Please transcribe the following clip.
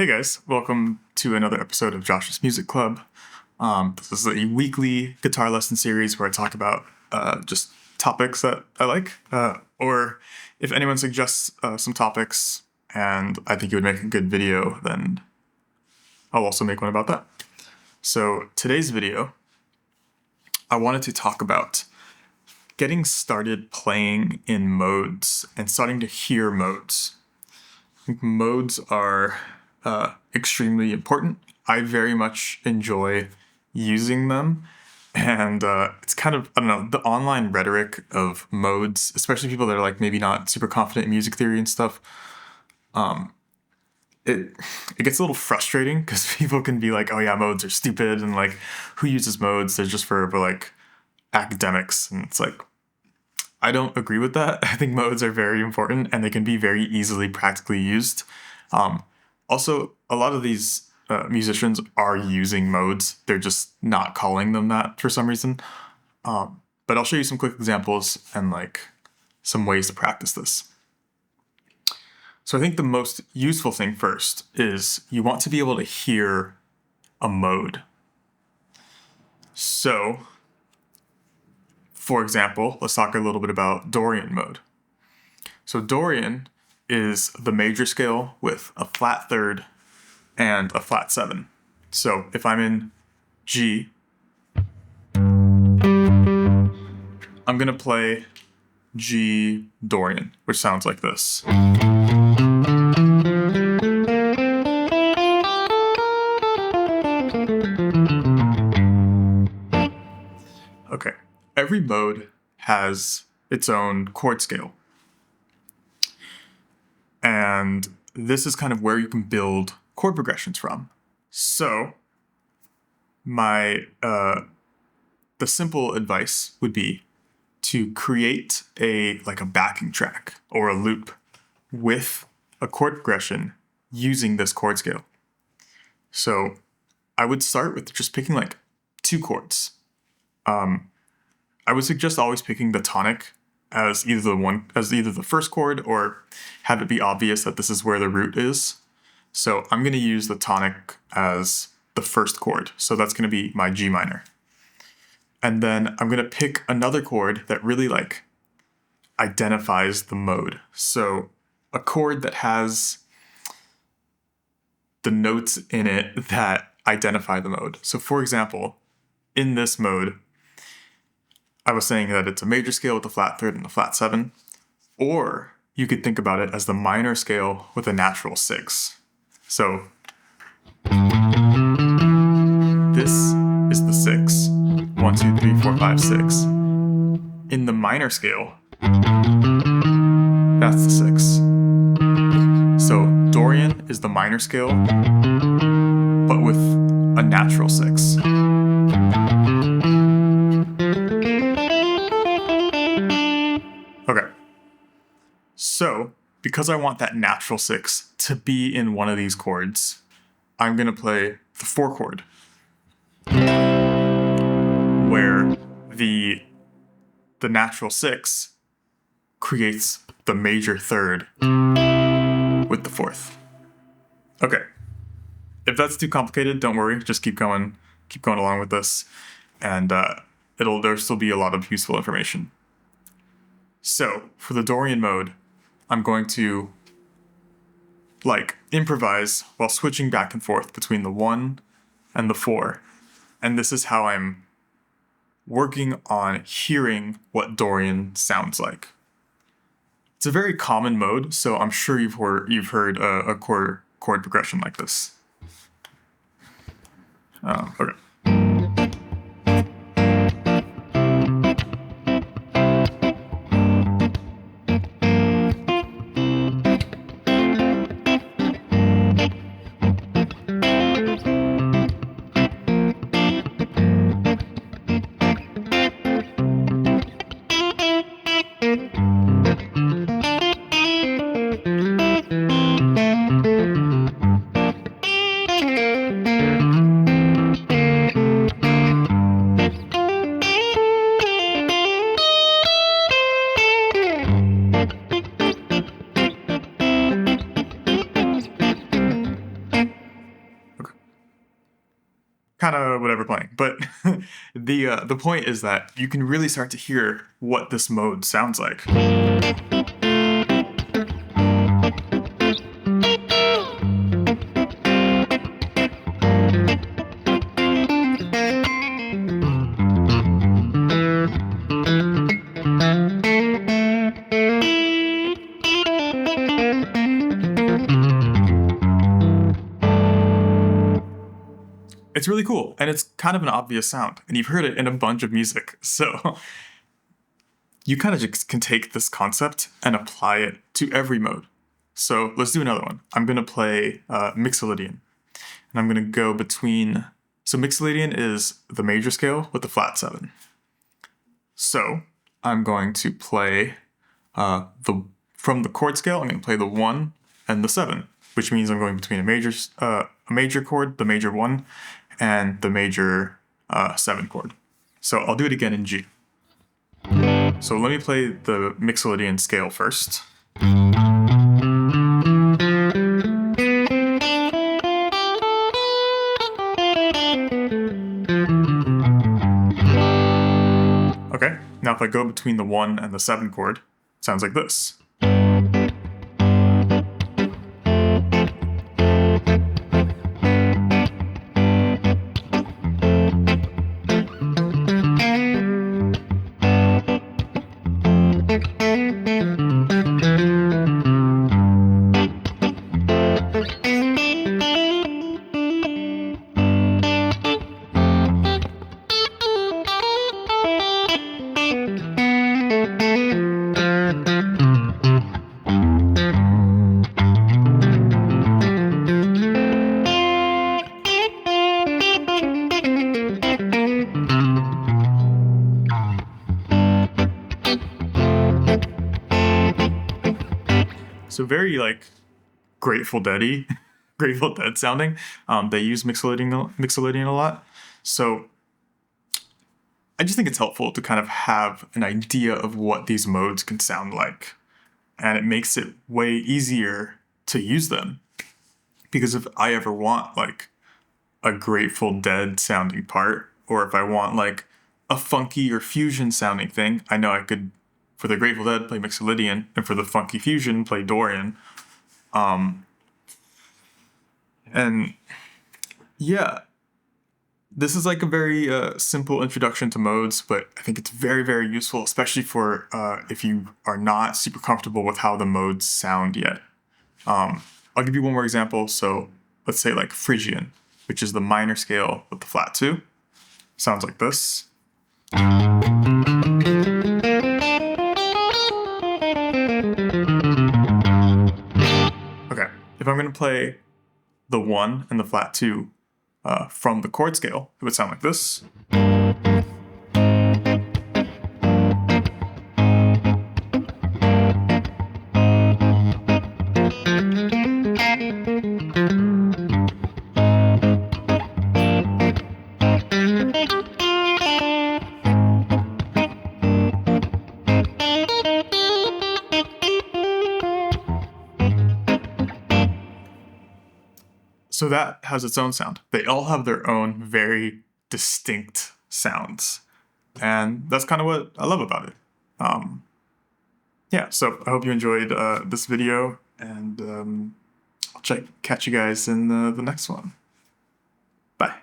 Hey guys, welcome to another episode of Josh's Music Club. This is a weekly guitar lesson series where I talk about just topics that I like, or if anyone suggests some topics and I think it would make a good video, then I'll also make one about that. So today's video, I wanted to talk about getting started playing in modes and starting to hear modes. I think modes are extremely important. I very much enjoy using them. And it's kind of, I don't know, the online rhetoric of modes, especially people that are like maybe not super confident in music theory and stuff, it gets a little frustrating because people can be like, oh yeah, modes are stupid and like, who uses modes? They're just for like academics. And it's like, I don't agree with that. I think modes are very important and they can be very easily practically used. Also, a lot of these musicians are using modes. They're just not calling them that for some reason. But I'll show you some quick examples and like some ways to practice this. So I think the most useful thing first is you want to be able to hear a mode. So, for example, let's talk a little bit about Dorian mode. So Dorian is the major scale with a flat third and a flat 7. So if I'm in G, I'm going to play G Dorian, which sounds like this. Okay, every mode has its own chord scale. And this is kind of where you can build chord progressions from. So the simple advice would be to create a backing track or a loop with a chord progression using this chord scale. So I would start with just picking like 2 chords. I would suggest always picking the tonic as either the first chord or have it be obvious that this is where the root is. So I'm going to use the tonic as the first chord. So that's going to be my G minor. And then I'm going to pick another chord that really like identifies the mode. So a chord that has the notes in it that identify the mode. So for example, in this mode, I was saying that it's a major scale with a flat third and a flat 7, or you could think about it as the minor scale with a natural 6. So this is the 6. 1, 2, 3, 4, 5, 6. In the minor scale, that's the 6. So Dorian is the minor scale, but with a natural 6. Okay, so because I want that natural 6 to be in one of these chords, I'm going to play the 4 chord, where the natural 6 creates the major third with the 4th. Okay, if that's too complicated, don't worry, just keep going along with this, and there'll still be a lot of useful information. So, for the Dorian mode, I'm going to improvise while switching back and forth between the 1 and the 4. And this is how I'm working on hearing what Dorian sounds like. It's a very common mode, so I'm sure you've heard a chord progression like this. Okay. kind of whatever playing. But the point is that you can really start to hear what this mode sounds like. It's really cool, and it's kind of an obvious sound, and you've heard it in a bunch of music, so you kind of just can take this concept and apply it to every mode. So let's do another one. I'm going to play Mixolydian, and I'm going to go between... So Mixolydian is the major scale with the flat 7. So I'm going to play from the chord scale, I'm going to play the 1 and the 7, which means I'm going between a major chord, the major 1, and the major 7 chord. So I'll do it again in G. So let me play the Mixolydian scale first. Okay, now if I go between the 1 and the 7 chord, it sounds like this. So very like Grateful Dead-y, Grateful Dead sounding. They use Mixolydian a lot. So I just think it's helpful to kind of have an idea of what these modes can sound like. And it makes it way easier to use them. Because if I ever want like a Grateful Dead sounding part, or if I want like a funky or fusion sounding thing, I know I could, for the Grateful Dead, play Mixolydian, and for the funky fusion, play Dorian. And yeah, this is like a very simple introduction to modes, but I think it's very, very useful, especially for if you are not super comfortable with how the modes sound yet. I'll give you one more example. So let's say like Phrygian, which is the minor scale with the flat 2. Sounds like this. Okay, if I'm going to play the 1 and the flat 2 from the chord scale, it would sound like this. So that has its own sound. They all have their own very distinct sounds. And that's kind of what I love about it. Yeah, so I hope you enjoyed this video, and I'll catch you guys in the next one. Bye.